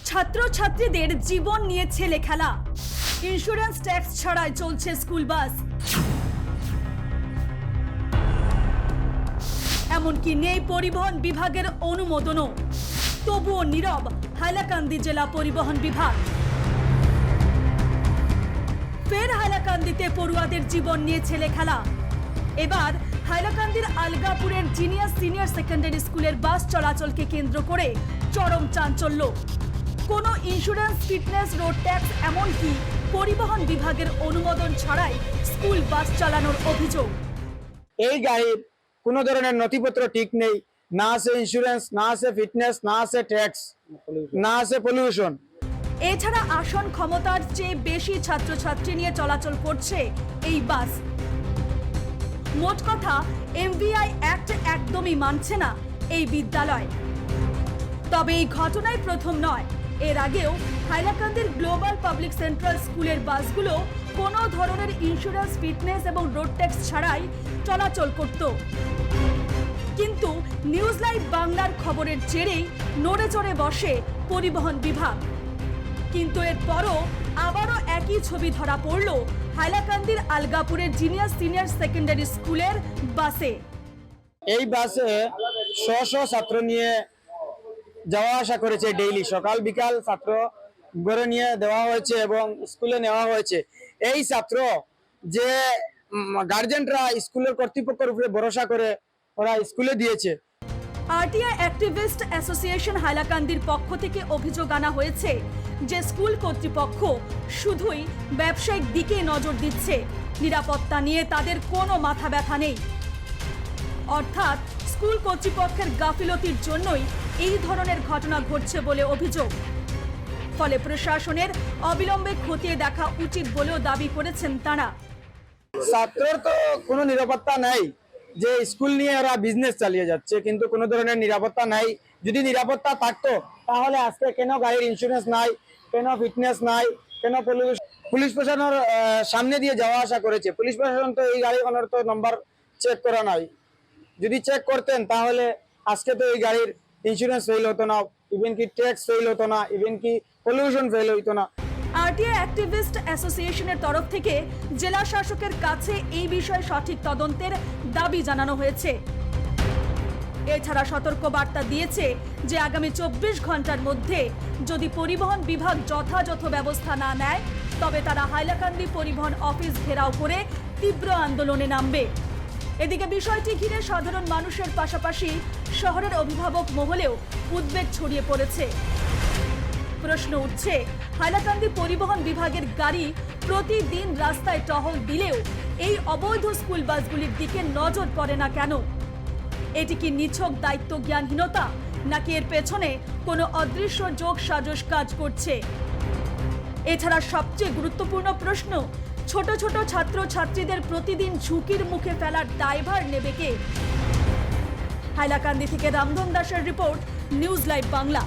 ছাত্রছাত্রীদের জীবন নিয়ে ছেলে খেলা। ইন্স্যুরেন্স ট্যাক্স ছাড়াই চলছে স্কুল বাস। এমনকি নেই পরিবহন বিভাগের অনুমোদনও। তবুও নীরব হাইলাকান্দি জেলা পরিবহন বিভাগ। ফের হাইলাকান্দিতে পড়ুয়াদের জীবন নিয়ে ছেলে খেলা। এবার হাইলাকান্দির আলগাপুরের সিনিয়র সেকেন্ডারি স্কুলের বাস চলাচলকে কেন্দ্র করে চরম চাঞ্চল্য। কোনো ইন্স্যুরেন্স, ফিটনেস, রোড ট্যাক্স, এমনকি পরিবহন বিভাগের অনুমোদন ছাড়াই স্কুল বাস চালানোর অভিযোগ। এই গাড়ির কোনো ধরনের নথিপত্র ঠিক নেই, না আছে ইন্স্যুরেন্স, না আছে ফিটনেস, না আছে ট্যাক্স, না আছে পলিউশন। এছাড়া আসন ক্ষমতার চেয়ে বেশি ছাত্রছাত্রী নিয়ে চলাচল করছে এই বাস। মোট কথা, এমভিআই অ্যাক্ট একদমই মানছে না এই বিদ্যালয়। তবে এই ঘটনায় প্রথম নয়। এর আগেও হাইলাকান্দির গ্লোবাল পাবলিক সেন্ট্রাল স্কুলের বাসগুলো কোনো ধরনের ইন্স্যুরেন্স, ফিটনেস এবং রোড ট্যাক্স ছাড়াই চলাচল করত। কিন্তু নিউজ লাইভ বাংলার খবরের জেরেই নড়ে চড়ে বসে পরিবহন বিভাগ। কিন্তু এরপরও আবারও একই ছবি ধরা পড়ল হাইলাকান্দির আলগাপুরের সিনিয়র সেকেন্ডারি স্কুলের বাসে। এই বাসে শো ছাত্র নিয়ে যাওয়া আসা করেছে ডেইলি, সকাল বিকাল ছাত্র গড়ে নিয়ে দেওয়া হয়েছে এবং স্কুলে নেওয়া হয়েছে। এই ছাত্র যে গার্জেনরা স্কুলের কর্তৃপক্ষের উপরে ভরসা করে ওরা স্কুলে দিয়েছে। আরটিআই অ্যাক্টিভিস্ট অ্যাসোসিয়েশন হাইলাকান্দির পক্ষ থেকে অভিযোগ আনা হয়েছে যে স্কুল কর্তৃপক্ষ শুধুই ব্যবসায়িক দিকে নজর দিচ্ছে, নিরাপত্তা নিয়ে তাদের কোনো মাথা ব্যথা নেই। অর্থাৎ স্কুল কর্তৃপক্ষের গাফিলতির জন্যই এই ধরনের ঘটনা ঘটছে বলে অভিযোগ। ফলে প্রশাসনের অবিলম্বে খতিয়ে দেখা উচিত বলেও দাবি করেছেন তারা। ছাত্রের তো কোনো নিরাপত্তা নাই, যে স্কুল নিয়ে ওরা বিজনেস চালিয়ে যাচ্ছে, কিন্তু কোনো ধরনের নিরাপত্তা নাই। যদি নিরাপত্তা থাকতো তাহলে আজকে কেন গাড়ির ইন্স্যুরেন্স নাই, কেন ফিটনেস নাই, কেন পুলিশ প্রশাসনের সামনে দিয়ে যাওয়া আসা করেছে। পুলিশ প্রশাসন তো এই গাড়িগুলোর তো নাম্বার চেক করা নাই। যদি চেক করতেন তাহলে আজকে তো এই গাড়ির ইন্স্যুরেন্স ফেল হতো না, ইভেন কি ট্যাক্স ফেল হতো না, ইভেন কি পলিউশন ফেল হতো না। আরটিআই অ্যাক্টিভিস্ট অ্যাসোসিয়েশনের তরফ থেকে জেলা শাসকের কাছে এই বিষয়ে সঠিক তদন্তের দাবি জানানো হয়েছে। এছাড়া সতর্ক বার্তা দিয়েছে যে আগামী 24 ঘন্টার মধ্যে যদি পরিবহন বিভাগ যথাযথ ব্যবস্থা না নেয় তবে তারা হাইলাকান্দি পরিবহন অফিস ঘেরাও করে তীব্র আন্দোলনে নামবে। এদিকে বিষয়টি ঘিরে সাধারণ মানুষের পাশাপাশি শহরের অভিভাবক মহলেও উদ্বেগ ছড়িয়ে পড়েছে। প্রশ্ন উঠছে, হাইলাকান্দি পরিবহন বিভাগের গাড়ি প্রতিদিন রাস্তায় টহল দিলেও এই অবৈধ স্কুল বাসগুলির দিকে নজর পড়ে না কেন? এটি কি নিছক দায়িত্ব জ্ঞানহীনতা, নাকি এর পেছনে কোনো অদৃশ্য যোগ সাজস কাজ করছে? এছাড়া সবচেয়ে গুরুত্বপূর্ণ প্রশ্ন, ছোট ছোট ছাত্রছাত্রীদের প্রতিদিন ঝুঁকির মুখে ফেলার দায়ভার নেবে কে? হাইলাকান্দি থেকে রামধন দাসের রিপোর্ট, নিউজ লাইভ বাংলা।